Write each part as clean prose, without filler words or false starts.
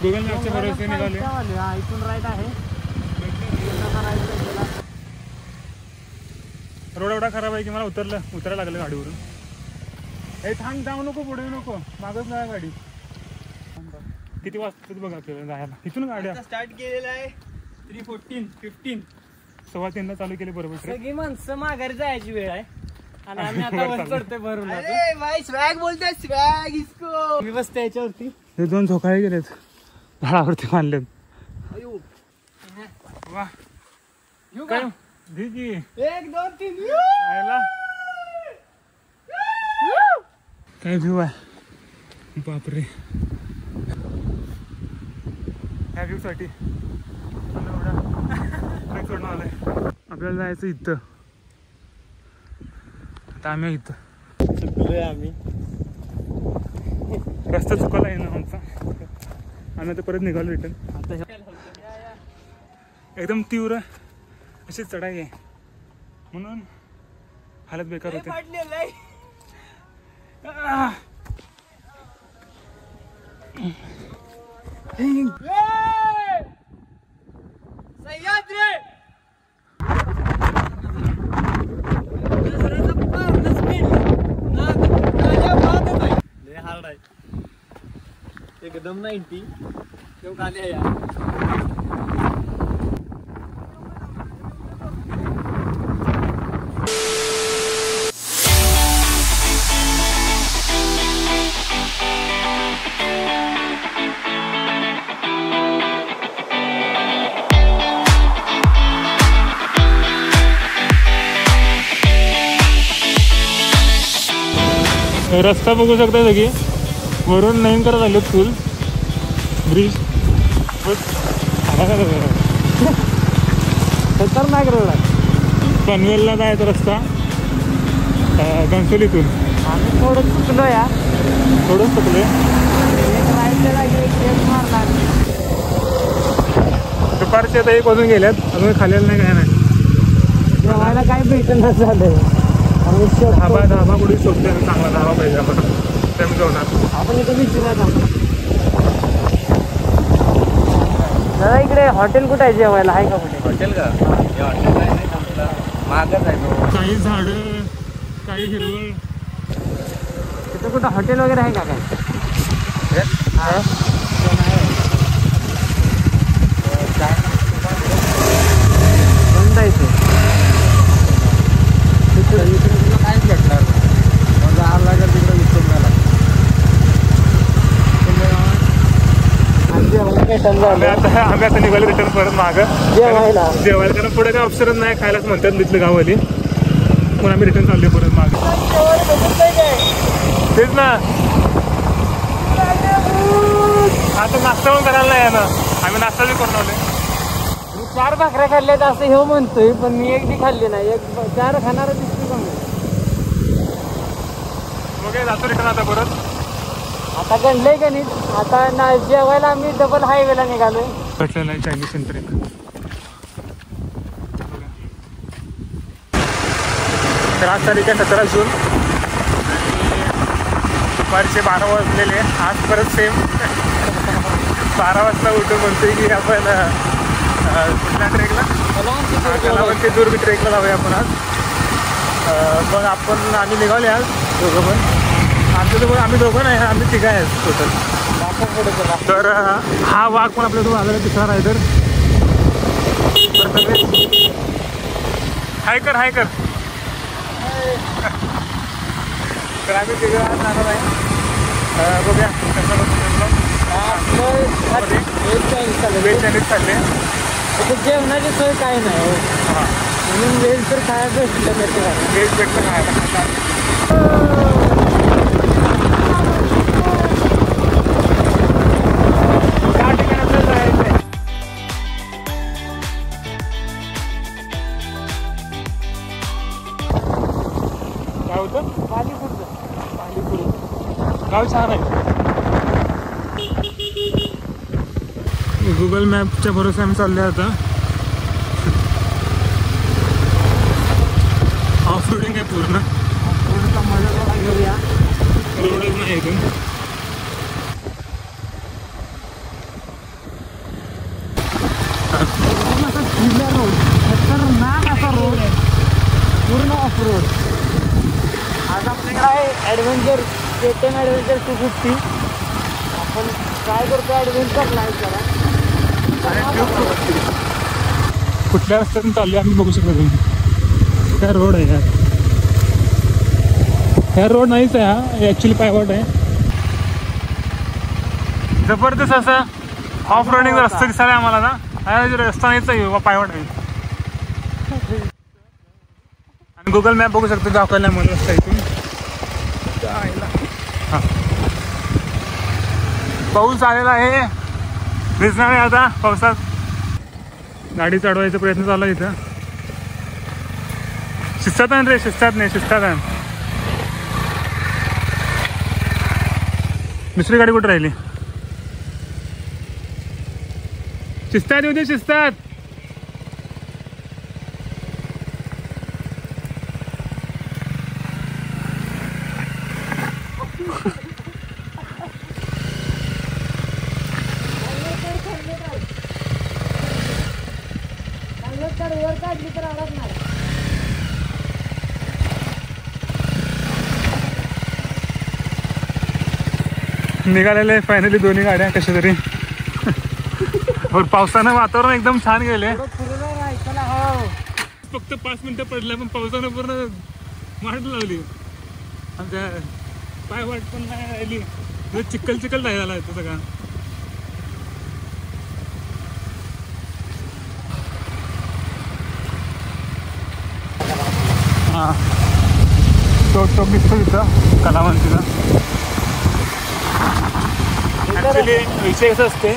Google मॅपच्या भरोसे निघाले. इथून राईट आहे. रोड एवढा खराब आहे की मला उतरायला लागलं गाडीवरून. हे थांब, जाऊ नको, पुढे नको, मागच नाही गाडी. किती वाजता बघा आपल्याला जायला इथून गाड्या. स्टार्ट केलेला आहे 3:15 3:15 चालू केले बरोबर. सगळी माणसं माघारी जायची वेळ आहे आणि आम्ही आता वर चढतोय भरून. अरे भाई स्वॅग बोलतोय, स्वॅग इसको. मी बसते याच्यावरती. हे 2 झोकाळे गेलेत झाडावरती बांधलेत. वा काय 1 2 3 काय व्ह्यू आहे. बापरे, ह्या व्ह्यू साठी सोडून आलाय. आपल्याला जायचं इथं. आता आम्ही इथं चुकलोय. आम्ही रस्ता चुकला आहे ना आमचा. आम्ही आता परत निघालो रिटर्न. एकदम तीव्र अशी चढाई आहे म्हणून हालत बेकार होते. एकदम 90 क्यों खाली है यार. रस्ता बघू शकता सगळी. वरून नवीन करत आले पूल ब्रिज. खतरनाक रोड आहे. पनवेलला जायचा रस्ता घनसोलीतून. आम्ही थोडं चुकलो या. थोडंच चुकले. दुपारचे आता 1 वाजून गेल्यात. अजून खाल्लेलं नाही, काय नाही. जेवायला काय भेटणं झालंय. धाबा कुठे शोधते चांगला धाबा पाहिजे आपण. त्यामुळे जेवणार आपण इथं विचारत आहोत. दादा इकडे हॉटेल कुठं आहे जेवायला, आहे का कुठे हॉटेल? का हॉटेल काय नाही आपलं, महागच आहे. काही झाडं, काही हिरवळ. तिथं कुठं हॉटेल वगैरे आहे का काय? बंद आहे ते. काहीच भेटणार नाही. मग जायला लागेल तिकडे विकून घ्यायला. आम्ही आता निघालो रिटर्न परत मागं जेवायला. कारण पुढे काय ऑप्शनच नाही, खायलाच म्हणतात तिथलं गाववाली. म्हणून आम्ही रिटर्न चाललो परत मागं. तेच ना, आता नाश्ता पण करायला नाही ना. आम्ही नाश्ता बी करून आलोय. मी 4 भाकऱ्या खाल्ल्यात असं हे म्हणतोय, पण मी 1 बी खाल्ली नाही. 4 खाणारा दिसतो का मी. मग जातो रिटर्न आता परत. आता गणलंय का नाही. आता ना जेवायला आम्ही डबल हायवेला निघालोय. भेटलेलं आहे चायनीज सेंटर एक. तर आज तारीख आहे 17 जून. दुपारचे 12 वाजलेले. आज परत सेम 12 वाजता उठून म्हणतोय की आपण कुठल्या ट्रेकला, कलावंती दुर्ग ट्रेकला जाऊया आपण आज. मग आम्ही निघाले आज दोघं पण. आमच्यासोबत आम्ही दोघं नाही, आम्ही 3 आहेत टोटल. तर हा वाघ पण आपल्यासोबत आलेला तिसरा रायडर. हाय कर तर आम्ही 3 आज जाणार आहे. बघूया कसं वेज चायनीज चालले. जेवणाची सोय काय नाही म्हणून व्हेज तर खायला भेटलं. व्हेज भेटलं खायला. गाव छान आहे. गुगल मॅपच्या भरोसे आम्ही चालले आता. ऑफ रोडिंग आहे पूर्ण. रोडच नाही इथून. छान असा रोड आहे, पूर्ण ऑफ रोड. आज आपल्याकडे आहे ॲडव्हेंचर KTM ॲडव्हेंचर 250. आपण ट्राय करतो ॲडव्हेंचर लाईव्ह करा. कुठल्या रस्त्यातून चालले आम्ही बघू शकतो. तुम्ही काय रोड आहे यार, ह्या रोड नाहीच आहे, हा ॲक्च्युली पायवाट आहे. जबरदस्त असं ऑफ रोडिंग रस्ता दिसायला आम्हाला ना. हा रस्ता नाहीच आहे, पायवाट आहे. आणि गुगल मॅप बघू शकतो दाखवायला मला रस्ता इथून. हां पाऊस आलेला आहे, भिजणार आहे आता पावसात. गाडी चढवायचा प्रयत्न चालू आहे इथं. शिस्तात आण रे, शिस्तात नाही, शिस्तात आण. दुसरी गाडी कुठे राहिली? शिस्तात येऊ दे, शिस्तात. निघालेले फायनली दोन्ही गाड्या कशा तरी. पावसानं वातावरण एकदम छान गेले. फक्त 5 मिनिटं पडल्या पण पावसानं पूर्ण वाट लावली. आमच्या पाय वाट पण नाही राहिली, चिखल चिखल नाही झाला येतो सगळा. हां तो दिसतो तिथं कलावंतीचा. ॲक्च्युली विषय कसं असते,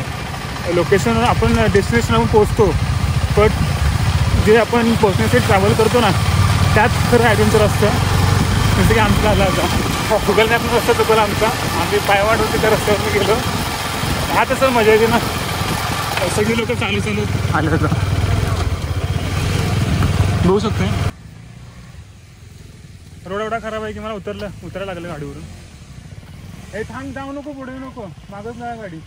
लोकेशन आपण डेस्टिनेशन आपण पोहोचतो, बट जे आपण पोहोचण्यासाठी ट्रॅव्हल करतो ना त्यात खरं ॲडव्हेंचर असतं. जसं की आमचा आला होता गुगल मॅपनं रस्ता चुकला आमचा. आम्ही पायवाट होती त्या रस्त्यावरून गेलो. हा तसं मजा येते ना, सगळी लोक चालू आले होतं. बघू शकते रोड एवढा खराब आहे की मला उतरायला लागलं गाडीवरून. हे थांब, जाऊ नको, पुढे नको, मागच नाही गाडी.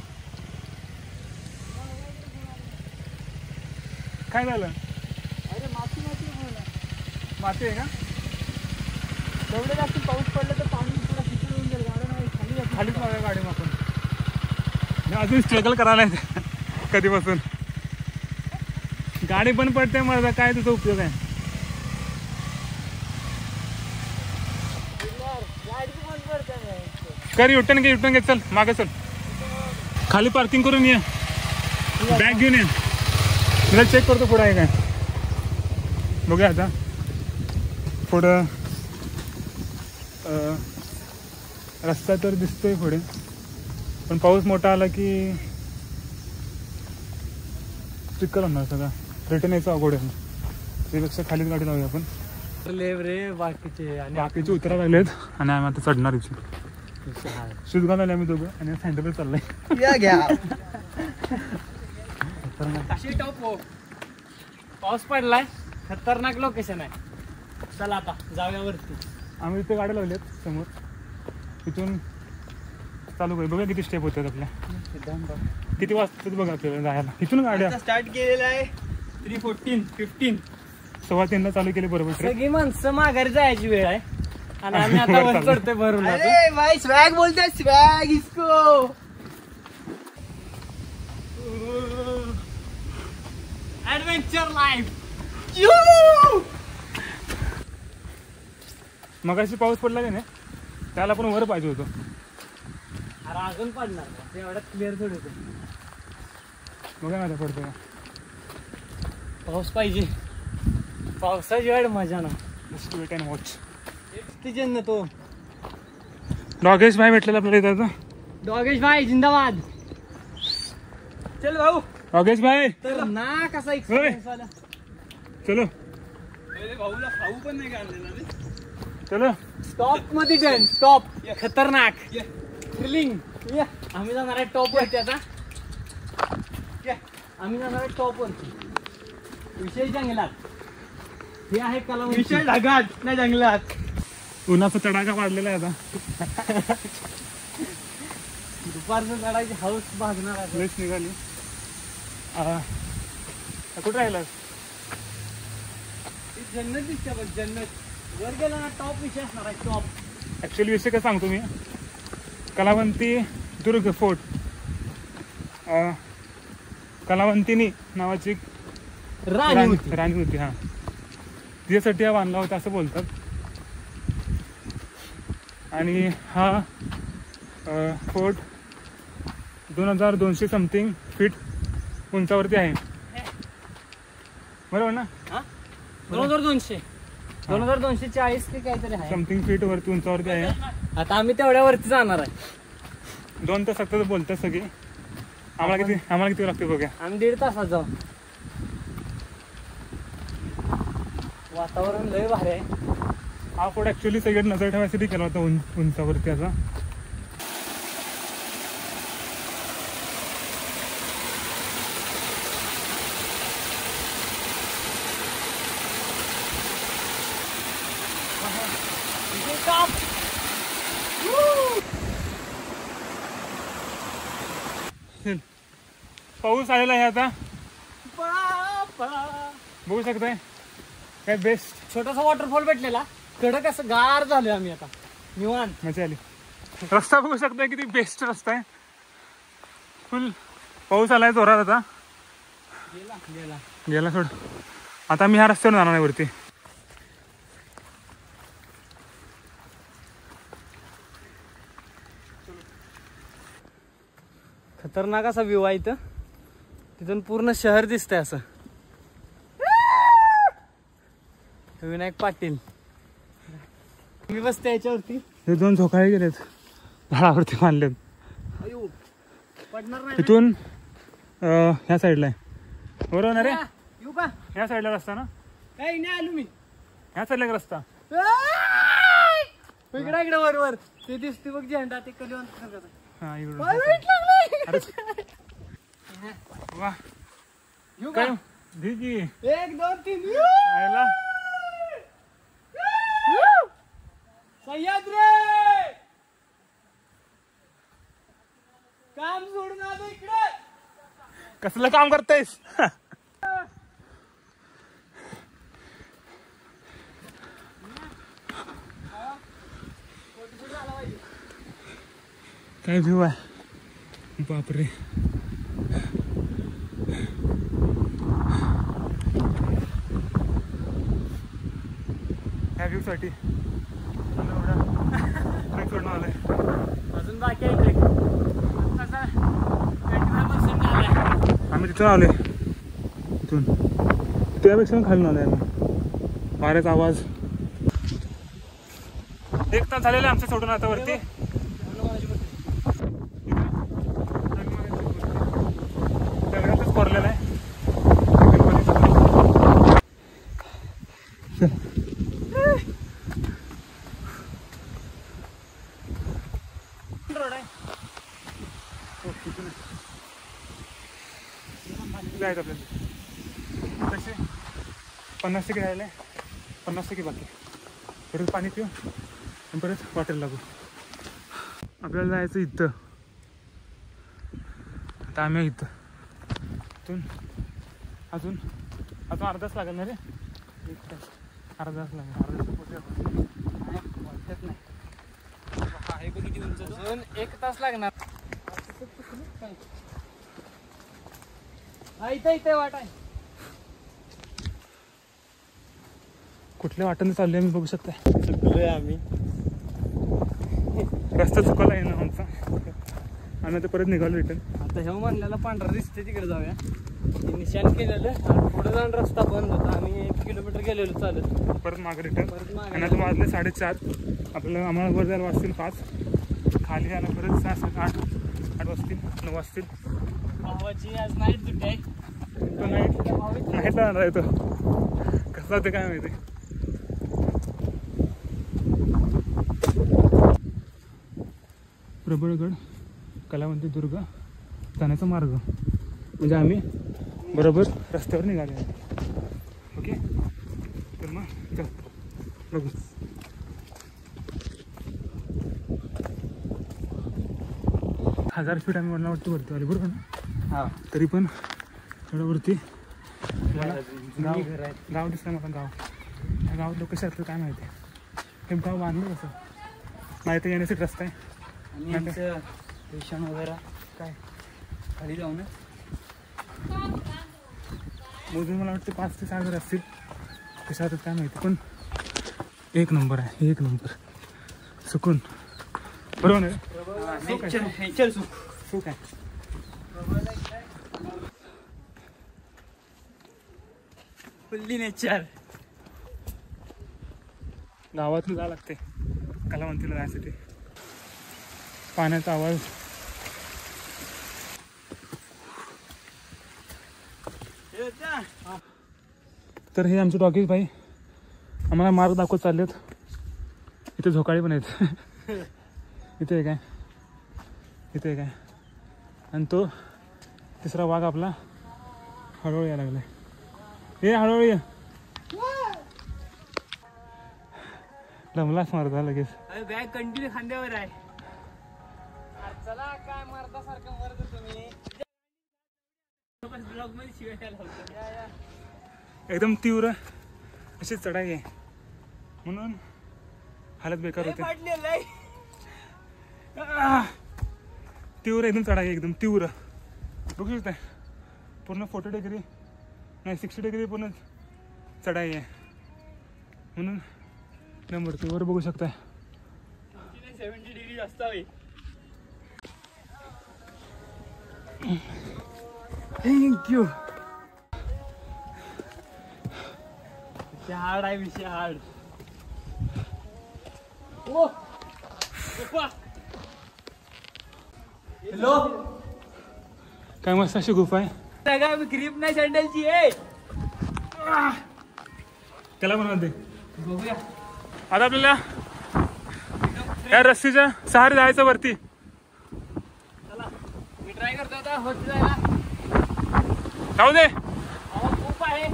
काय झालं? अरे माती माती आहे का? एवढं जास्त पाऊस पडला तर पाणी थोडं खिचून होऊन जाईल. गाडी नाही खालीच लावूया गाडी मग आपण. अजून स्ट्रगल करायला येते कधीपासून. गाडी बंद पडते मला, काय तुझा उपयोग आहे? कर युटर्न घे, चल मागे चल. खाली पार्किंग करून ये, बॅग घेऊन ये. मला चेक करतो पुढं आहे काय. बघूया आता पुढं रस्ता तर दिसतोय पुढे, पण पाऊस मोठा आला की चिखल होणार सगळा. रिटर्न यायचं अवघड आहे. त्यापेक्षा खालीच गाडी लावूया आपण. रे बाकीचे आणि बाकीचे उतरा लागलेत आणि आम्ही आता चढणार इथे. शूज घालून आले आम्ही दोघं आणि सँडल चाललाय. कशी टॉप हो, पाऊस पडलाय, खतरनाक लोकेशन आहे. चला आता जाऊया वरती. आम्ही इथे गाड्या लावल्यात समोर, इथून चालू करू. बघा किती स्टेप होतात आपल्या, किती वाजतात बघा आपल्याला जायला. इथून गाड्या स्टार्ट केलेला आहे 3:15 3:15 चालू केले बरोबर. सगळी माणसं माघारी जायची वेळ आहे आणि आम्ही आता वर चढतोय भरून. भाई स्वॅग बोलते, स्वॅग इसको. Adventure life. मगाशी पाऊस पडला की नाही, त्याला पण वर पाहिजे होतं. अरे अजून पडणार ते एवढ्यात क्लिअर थोडं होतं. बघा ना पडतो. पाऊस पाहिजे, पावसाची वेळ मजा ना. Weight and watch. तिजन तो डॉगेश भाई भेटलेला आपल्याला इथं. डॉगेश भाई जिंदाबाद. चल भाऊ डॉगेश भाई. तर ना कसा एक्सपिरियन्स आला. चलो भाऊला खाऊ पण नाही आणलेला रे. चलो टॉप मध्ये डन. टॉप खतरनाक थ्रिलिंग. आम्ही जाणार आहे टॉप वरती आता. आम्ही जाणार आहे टॉप वरती. विषय जंगलात. हे आहे कला. विषय ढगात नाही जंगलात. उन्हाचा तडाखा वाढलेला आहे आता. दुपारचं चढायची हाऊस भागणार आहे. लस निघाली. कुठे राहिला? जन्नत दिसते बघ, जन्नत वर गेला ना टॉप विषय असणार आहे, टॉप. ॲक्च्युली विषय काय सांगतो मी, कलावंती दुर्ग फोर्ट, कलावंतिनी नावाची राणी होती. हां, तिच्यासाठी हा बांधला होता असं बोलतात. आणि हा फोर्ट 2200 समथिंग फीट उंचावरती आहे, बरोबर ना? 2240 की काहीतरी आहे, समथिंग फीट वरती उंचावरती आहे. आता आम्ही तेवढ्या वरती जाणार आहे. 2 तास फक्त बोलतात सगळी. आम्हाला किती लागते बघा. आम्ही 1.5 तासात जाऊ. वातावरण लय भारी आहे. हा फोर्ट ॲक्च्युली सगळ्यात नजर ठेवायसाठी केला होता उंचावरती असा. पाऊस आलेला आहे आता, बघू शकताय. काय बेस्ट छोटासा वॉटरफॉल भेटलेला, कडक असं गार झालोय आम्ही आता, निवांत. मजा आली. रस्ता बघू शकताय किती बेस्ट रस्ता आहे. फुल पाऊस आलाय जोरात. आता गेला सोड. आता मी ह्या रस्त्यावर जाणार आहे वरती. खतरनाक असा व्ह्यू आहे इथं. तिथून पूर्ण शहर दिसतंय असं. विनायक पाटील मी बसते याच्यावरती. हे 2 झोकाळे गेलेत, झाडावरती बांधलेत. पडणार नाही इथून ह्या साईडला आहे, बरोबर ना रे? येऊ का? ह्या साईडला रस्ता ना? काही नाही आलो मी. ह्या साईडला रस्ता. इकडे इकडे वर ते दिसते बघ झेंडा, ते कधी हा इकडून. वा काय भिगी 1 2 3 आयला. सह्याद्री काम सोडून आलो इकडे. कसलं काम करतायस? काय व्ह्यू आहे, बापरे. ह्या व्ह्यू साठी ट्रेक सोडून आलाय. अजून बाकी आहे ट्रेक. आम्ही तिथून आलोय, इथून त्यापेक्षा खाली आलोय आम्ही. वाऱ्याचा आवाज. 1 तास झालेला आमचं सोडून आता वरती. दगडातच कोरलेला आहे. रोड आहे. आहेत आपल्याला तसे 50% राहिले, 50% बाकी. परत पाणी पिऊ आणि परत वाटेल लागू. आपल्याला जायचं इथं. आता आम्ही इथं इथून अजून अर्धा तास लागेल ना रे? 1 तास, अर्धा तास लागेल. अर्धा तास अजून 1 तास लागणार. इथे वाट आहे. कुठल्या वाटेने चाललोय मी बघू शकता. चुकलोय आम्ही. रस्ता चुकला आहे ना आमचा. आम्ही आता परत निघालो रिटर्न. आता हे म्हणलेला पांढरा दिसते तिकडे जाऊया. निशाण केलेलं आणि पुढे जाऊन रस्ता बंद होता. आम्ही 1 किलोमीटर गेलेलो चालत. परत मागे रिटर्न. आणि आता वाजले 4:30. आपल्याला आम्हाला वर जायला वाजतील 5. खाली यायला परत 6 7 8 वाजतील, 9 वाजतील. भावाची आज नाईट ड्युटी आहे. तो नाईट जाणार आहे तो. कसं होते काय माहिती. प्रबळगड कलावंती दुर्ग जाण्याचा मार्ग म्हणजे आम्ही बरोबर रस्त्यावर निघाले. ओके, तर मग चल बघू. हजार फीट आम्ही मला वाटतं वरती आले, बरोबर ना? हा. तरी पण थोडं वरती गाव गाव दिसलं मला. गाव ह्या गावात लोक कसे असतात काय माहिती. हे गाव बांधलं कसं माहिती येण्यासाठी रस्ता आहे. आणि यांचं पेशन वगैरे काय खाली जाऊन मोजून मला वाटतं 5 ते 6 घर असतील. कशा होतात काय माहिती. पण एक नंबर आहे, एक नंबर सुकून. बरोबर आहे नेचर सुख आहे. Fully nature. गावातून जावं लागते कलावंतीला जायसाठी. पाण्याचा आवाज तर हे आमचे टॉकीज भाई आम्हाला मार्ग दाखवत चाललेत. इथे झोकाळी पण आहेत. इथे आहे काय, इथे आहे काय. आणि तो तिसरा वाघ आपला हळूहळू यायला लागलाय. ये हळूहळू ये. लमलाच मारता लगेच. बॅग कंटिन्यू खांद्यावर आहे. चला काय मारतासारखं मरत तुम्ही. एकदम तीव्र अशी चढाई आहे म्हणून हालत बेकार होते. तीव्र एकदम चढाई, एकदम तीव्र. बघू शकताय पूर्ण 40 डिग्री नाही 60 डिग्री पूर्ण चढाई आहे. म्हणून नंबर वर बघू शकताय 70 डिग्री असावी. थँक्यू. हार्ड आहे विषय हार्ड. हॅलो काय मस्त अशी गुफा आहे. सगळा ग्रीप नाही सँडलची आहे. त्याला पण म्हणते. बघूया आता आपल्याला या रस्त्याच्या सहारे जायचं वरती. चला मी ट्राय करतो आता होत जायला. जाऊ दे. खूप आहे.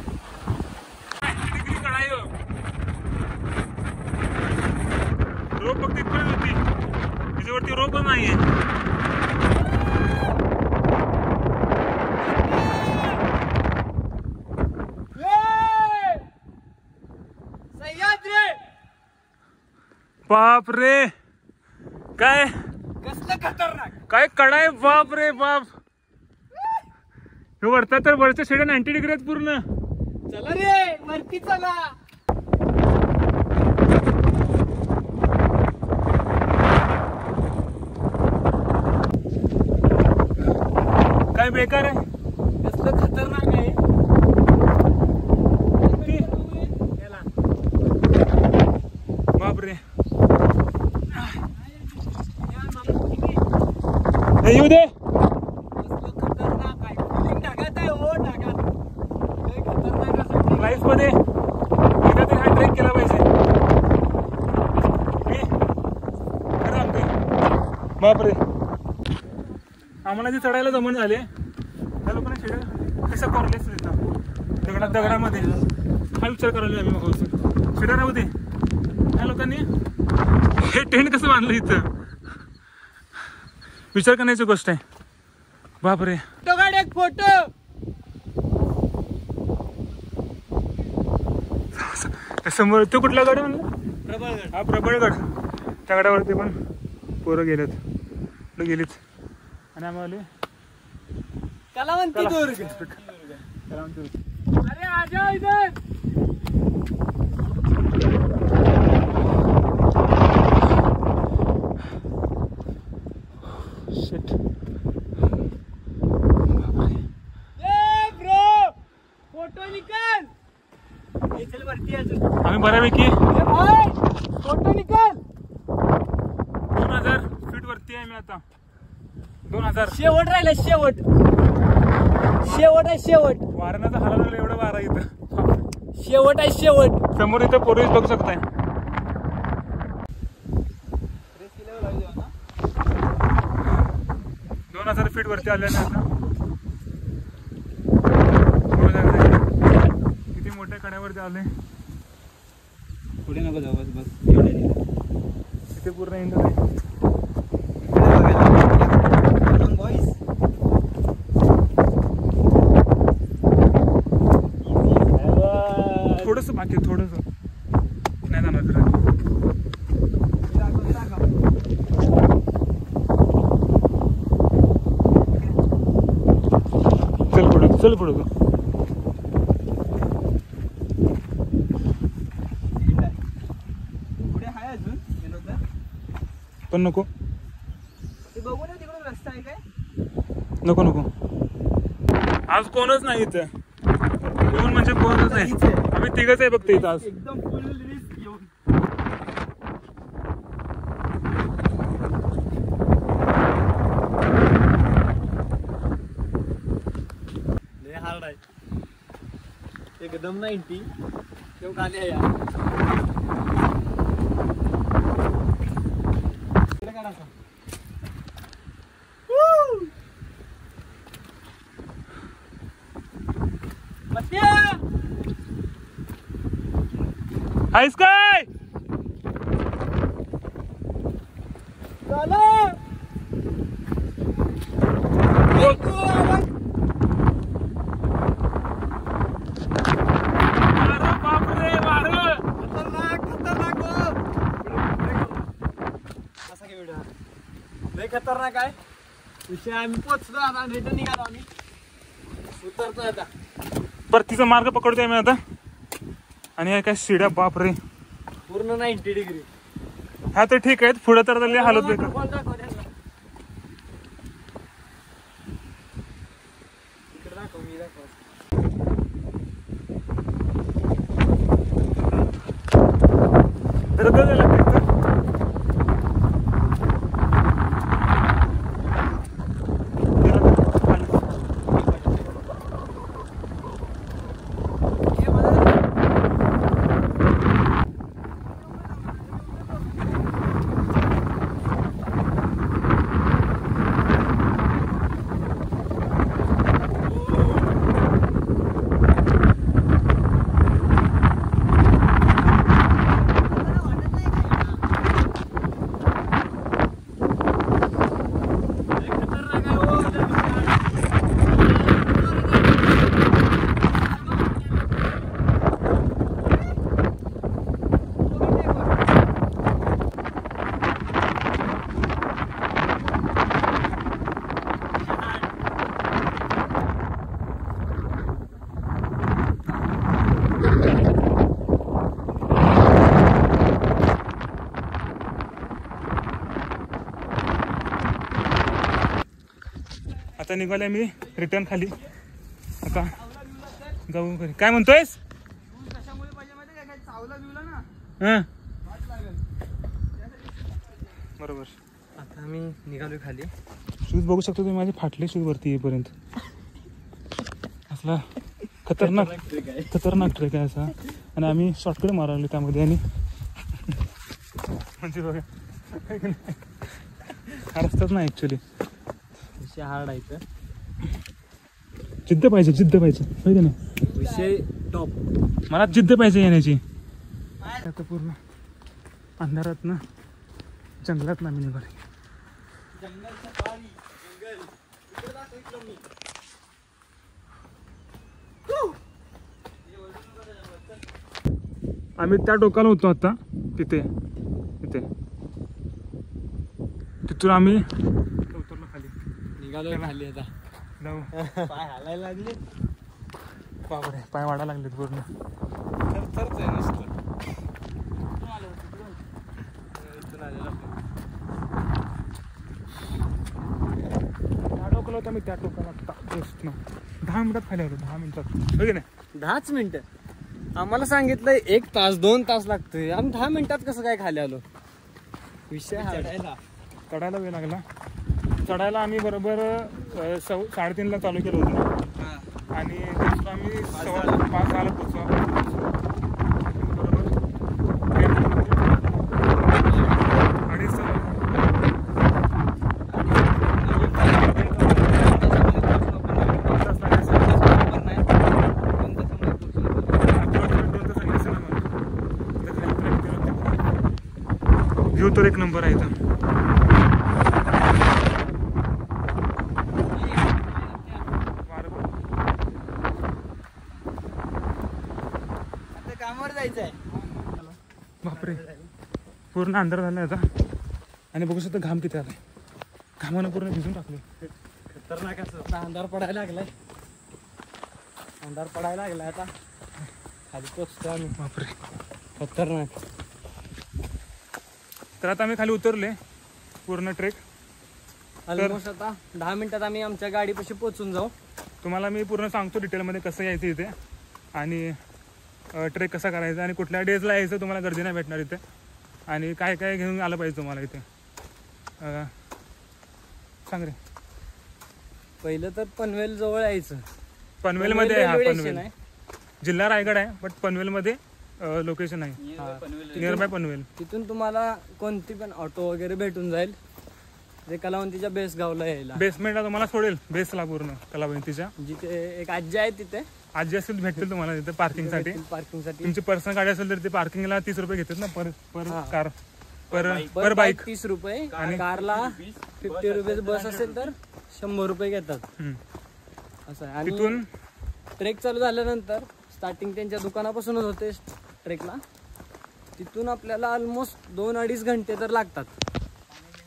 रोप फक्त इथपर्यंत होती. तिच्यावरती रोपच नाहीये. बाप रे काय कसलं खतरनाक. काय कडाय. बाप रे बाप. हे वरता तर वरच्या शेड्या 90 डिग्री आहेत पूर्ण. चला रे वरती चला. काय बेकार आहे. कसलं खतरनाक आहे. बापरे येऊ दे. कसलं खतरनाक आहे. ढगात आहे हो ढगात. खतरनाक लाईफ मध्ये एकदा तरी हा ट्रेक केला पाहिजे. मी खरं सांगतोय. बापरे आम्हाला जे चढायला जमण झाले त्या लोकांना शिड्या कशा कॉर्लेस देतात दगडामध्ये. हा विचार करायला आम्ही मग शिड्या राहू दे. त्या लोकांनी हे टेंट कसं बांधलं इथं विचार करण्याची गोष्ट आहे. बापरे फोटो काढ एक फोटो. समोर तो कुठला गड म्हणला. प्रबळगड. हा प्रबळगड. त्या गडावरती पण पोरं गेलेत गेलीत. आणि आम्हाला कलावंती दुर्ग. अरे आजा इधर. फोटो निकाल. चल वरती अजून. आम्ही बऱ्यापैकी फोटो निकाल. 2000 फीट वरती आहे. मी आता 2000. शेवट राहिला शेवट. शेवट आहे शेवट. वारणाचा हाला लागला एवढं वारा इथं. शेवट आहे शेवट. समोर इथं पोरं बघू शकताय. 2000 फीट वरती आल्याने आता किती मोठ्या कड्यावरती आले. पुढे नको जाऊ बस बस. इथे पूर्ण इंद आहे. थोडंसं बाकी थोडंसं चल पुढे तू. पुढे आहे अजून पण नको ते बघू ना तिकडून रस्ता आहे काय. नको नको. आज कोणच नाही इथं. कोण म्हणजे कोणच नाही. आम्ही तिघच आहे फक्त इथं आज. एकदम फुल रिस्क घेऊन. लय हार्ड आहे एकदम 90 तेव्हा खाली आहे यार. आहेस काय? खतरनाक आहे विषय. आम्ही पोचलो आता रिटर्न निघालो आम्ही. उतरतोय आता. परतीचा मार्ग पकडतोय मी आता. आणि काय शिड्या बाप रे पूर्ण 90 डिग्री. हा तर ठीक आहे. पुढे तर लय हालत बेकार. आता निघाले मी रिटर्न खाली. आता जाऊ घरी. काय म्हणतोयस? हा बरोबर. आता आम्ही निघालोय खाली. शूज बघू शकतो तुम्ही माझे फाटले शूज वरती येईपर्यंत. असला खतरनाक ट्रेक आहे असा. आणि आम्ही शॉर्टकट मारलो त्यामध्ये. आणि म्हणजे बघा हा रस्ताच नाही ऍक्च्युली. हार्ड आहे तर जिद्द पाहिजे माहिती ना. विषय टॉप. मला जिद्द पाहिजे येण्याची. आता पूर्ण अंधारात ना जंगलात ना मी निघाले. आम्ही त्या टोकाला होतो आता. तिथे तिथून आम्ही उतरलो खाली. निघालोय खाली आता. जाऊ. पाय हालायला लागले. बापरे पाय वाढायला लागलेत पूर्ण. थरथरच आहे नुसतं. त्या टोकाला होता मी. त्या टोकाला 10 मिनिटात खाली आलो. 10 मिनिटात बघ ना. 10च मिनिटं आम्हाला सांगितलंय 1 तास 2 तास लागतोय. आम्ही 10 मिनिटात कसं काय खाली आलो. विषय चढायला वेळ लागला. चढायला आम्ही बरोबर 3:30ला चालू केलं होतं. आणि त्याच्यात आम्ही 5:15ला पोचलो. व्ह्यू तर एक नंबर आहे इथं. बापरे पूर्ण अंधार झाला आता. आणि बघू शकता घाम किती आलाय. घामानं पूर्ण भिजून टाकले. खतरनाक असं अंधार पडायला लागलाय. अंधार पडायला लागला आता, खाली पोचतो आम्ही. बापरे. खतरनाक. तर आता आम्ही खाली उतरले पूर्ण ट्रेक. ऑलमोस्ट आता 10 मिनिटात आम्ही आमच्या गाडीपाशी पोहोचून जाऊ. तुम्हाला मी पूर्ण सांगतो डिटेलमध्ये कसं यायचं इथे आणि ट्रेक कसा करायचा आणि कुठल्या डेजला यायचं तुम्हाला गर्दी नाही भेटणार इथे आणि काय काय घेऊन आलं पाहिजे तुम्हाला इथे. सांग रे. पहिलं तर पनवेल जवळ यायचं. पनवेलमध्ये आहे. हा रेल्वे पनवेल स्टेशन आहे. जिल्हा रायगड आहे बट पनवेलमध्ये लोकेशन आहे. Near by Panvel. तिथून तुम्हाला कोणती पण ऑटो वगैरे भेटून जाईल जे कलावंतीच्या बेस गावला यायला. बेसमेंटला तुम्हाला सोडेल बेसला पूर्ण कलावंतीच्या. जिथे एक आजी आहे तिथे आजी असेल भेटतील तुम्हाला तिथे पार्किंगसाठी. पार्किंगसाठी तुमची पर्सनल गाडी असेल तर ते पार्किंगला 30 रुपये घेतात ना पर हा. कार पर बाईक. 30 रुपये आणि कारला 50 रुपये. बस असेल तर 100 रुपये घेतात. असं आहे. आणि तिथून ट्रेक चालू झाल्यानंतर स्टार्टिंग त्यांच्या दुकानापासूनच होते ट्रेकला. तिथून आपल्याला ऑलमोस्ट 2-2.5 घंटे तर लागतात.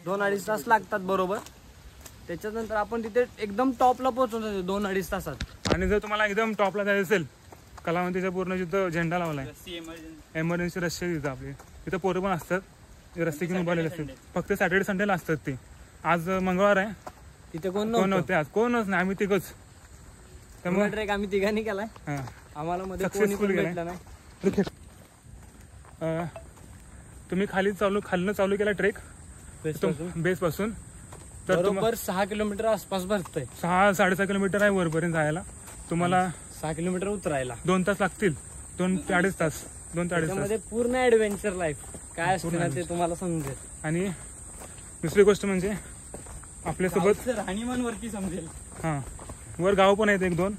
2-2.5 तास लागतात बरोबर. त्याच्यानंतर आपण तिथे एकदम टॉपला पोहोचून जातो 2-2.5 तासात. आणि जर तुम्हाला एकदम टॉपला जायचं असेल कलावंतीच्या पूर्ण जिथं झेंडा लावलाय एमर्जन्सी रस्ते तिथं आपले तिथं पोरं पण असतात. रस्ते घेऊन उभारलेले असतात. फक्त सॅटर्डे संडेला असतात ते. आज मंगळवार आहे तिथे कोण नव्हते. आज कोणच नाही. आम्ही तिघच. त्यामुळे ट्रेक आम्ही तिघांनी केलाय. हां आम्हाला मध्ये कोणी पण भेटलं नाही. तुम्ही खालनं चालू केला ट्रेक बेस पासून तर बरोबर 6 किलोमीटर आसपास भरतंय. 6-6.5 किलोमीटर आहे वरपर्यंत जायला. तुम्हाला 6 किलोमीटर उतरायला 2 तास लागतील. 2-2.5 तास. 2-2.5 तास. त्यामध्ये पूर्ण ऍडव्हेंचर लाईफ काय असते ना ते तुम्हाला समजेल. आणि दुसरी गोष्ट म्हणजे आपल्यासोबत राहणीमान वरती समजेल. हां वर गाव पण आहेत 1-2.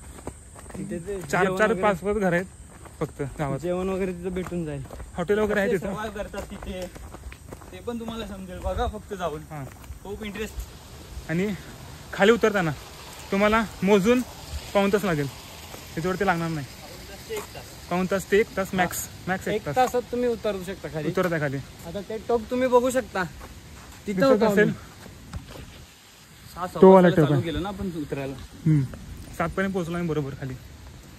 4-5 घर आहेत फक्त गावात. जेवण वगैरे तिथं भेटून जाईल. हॉटेल वगैरे आहे तिथं. सवाल करतात तिथे ते पण तुम्हाला समजेल. बघा फक्त जाऊन. हां खूप इंटरेस्ट. आणि खाली उतरताना तुम्हाला मोजून 1 तास लागेल. त्याच्यावरती लागणार नाही. 1 तास ते 1 तास मॅक्स 1 तास तासात तुम्ही उतरू शकता खाली. उतरता खाली. आता ते टोक तुम्ही बघू शकता तिथं दिसत असेल. 6 तो वाला चालू टोक. केलं ना आपण उतरायला. 7 पर्यंत पोहोचलो आम्ही बरोबर खाली.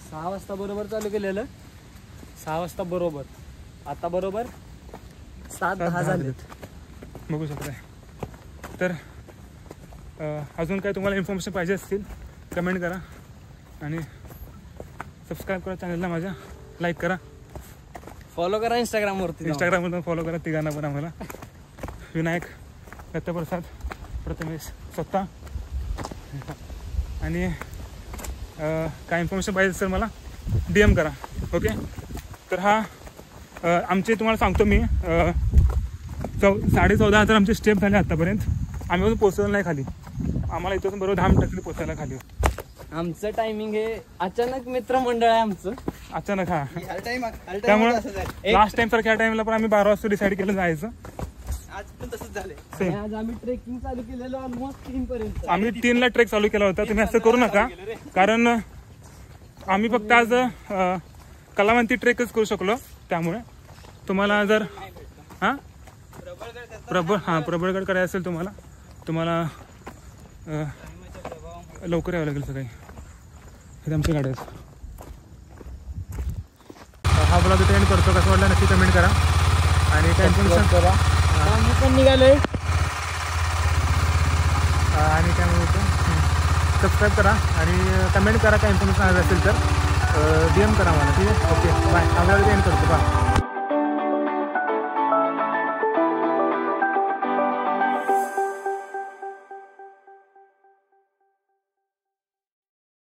6 वाजता बरोबर चालू केलेलं. 6 वाजता बरोबर. आता बरोबर 7:10 झाले. बघू शकताय. तर अजून काय तुम्हाला इन्फॉर्मेशन पाहिजे असतील कमेंट करा आणि सबस्क्राईब करा चॅनलला माझ्या. लाईक करा. फॉलो करा इंस्टाग्रामवरती. इंस्टाग्रामवर फॉलो करा तिघांना पण आम्हाला. विनायक दत्तप्रसाद प्रथमेश स्वतः. आणि काय इन्फॉर्मेशन पाहिजे असेल मला DM करा. ओके. तर हा आमचे तुम्हाला सांगतो मी 14,500 आमचे स्टेप झाले आतापर्यंत. आम्ही अजून पोहोचलो नाही खाली. आम्हाला इथून बरोबर 10 मिनिटात पोहोचायला खाली. आमचं टायमिंग हे अचानक मित्रमंडळ आहे आमचं. अचानक. हा त्यामुळे लास्ट टाइम सारख्या टाइमला पण आम्ही 12 वाजता डिसाईड केलं जायचं. आज पण तसंच झालंय. सेम. आज आम्ही ट्रेकिंग चालू केलेलं ऑलमोस्ट 3 पर्यंत. आम्ही 3ला ट्रेक चालू केला होता. तुम्ही असं करू नका कारण आम्ही फक्त आज कलावंती ट्रेकच करू शकलो. त्यामुळे तुम्हाला जर प्रबळगड करायचं असेल तुम्हाला लवकर यावं लागेल सकाळी. हे आमच्या गाड्या आहेत. हा ब्लॉग इथे एंड करतो. कसं वाटलं नक्की कमेंट करा आणि काय इन्फॉर्मेशन करा. आम्ही पण निघालोय. आणि काय म्हणतो सबस्क्राईब करा आणि कमेंट करा काय इन्फॉर्मेशन हवी असेल तर DM करा मला. ठीक आहे. Okay bye. हा ब्लॉग इथे एंड करतो. बाय.